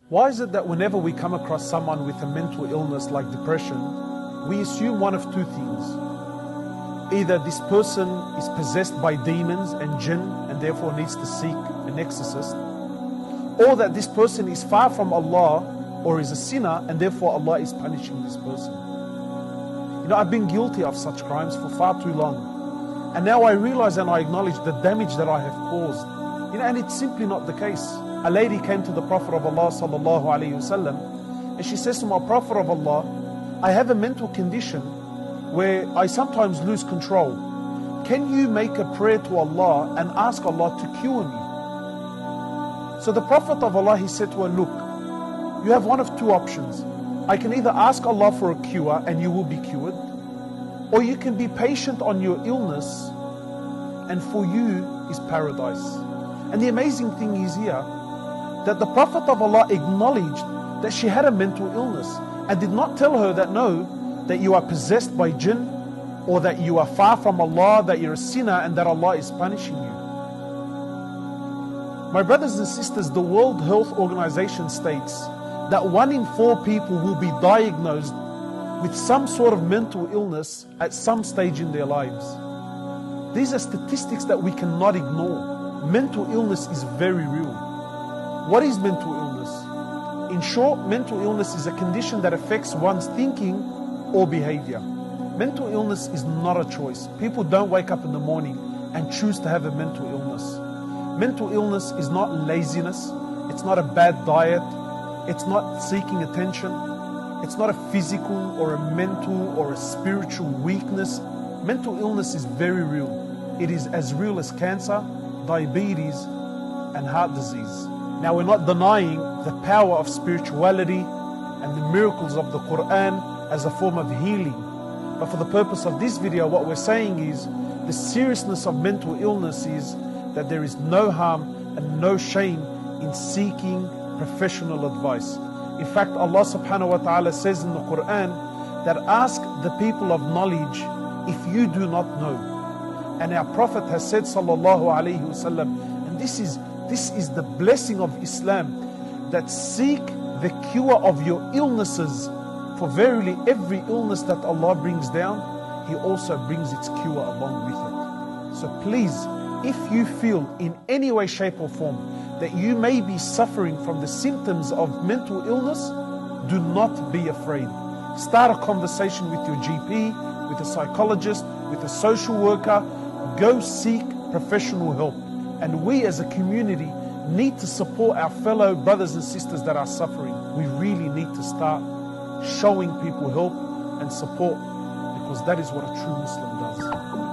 Why is it that whenever we come across someone with a mental illness like depression, we assume one of two things? Either this person is possessed by demons and jinn and therefore needs to seek an exorcist, or that this person is far from Allah or is a sinner and therefore Allah is punishing this person. You know, I've been guilty of such crimes for far too long, and now I realize and I acknowledge the damage that I have caused. You know, and it's simply not the case. A lady came to the Prophet of Allah sallallahu alaihi wasallam, and she says to my Prophet of Allah, I have a mental condition where I sometimes lose control. Can you make a prayer to Allah and ask Allah to cure me? So the Prophet of Allah, he said to her, look, you have one of two options. I can either ask Allah for a cure and you will be cured, or you can be patient on your illness and for you is paradise. And the amazing thing is here that the Prophet of Allah acknowledged that she had a mental illness and did not tell her that no, that you are possessed by jinn, or that you are far from Allah, that you're a sinner and that Allah is punishing you. My brothers and sisters, the World Health Organization states that 1 in 4 people will be diagnosed with some sort of mental illness at some stage in their lives. These are statistics that we cannot ignore. Mental illness is very real. What is mental illness? In short, mental illness is a condition that affects one's thinking or behavior. Mental illness is not a choice. People don't wake up in the morning and choose to have a mental illness. Mental illness is not laziness. It's not a bad diet. It's not seeking attention. It's not a physical or a mental or a spiritual weakness. Mental illness is very real. It is as real as cancer, diabetes, and heart disease. Now, we're not denying the power of spirituality and the miracles of the Quran as a form of healing. But for the purpose of this video, what we're saying is the seriousness of mental illness is that there is no harm and no shame in seeking professional advice. In fact, Allah subhanahu wa ta'ala says in the Quran that ask the people of knowledge if you do not know. And our Prophet has said sallallahu alayhi wasallam, and this is the blessing of Islam, that seek the cure of your illnesses, for verily every illness that Allah brings down, He also brings its cure along with it. So please, if you feel in any way, shape or form that you may be suffering from the symptoms of mental illness, do not be afraid. Start a conversation with your GP, with a psychologist, with a social worker. Go seek professional help. And we as a community need to support our fellow brothers and sisters that are suffering. We really need to start showing people help and support, because that is what a true Muslim does.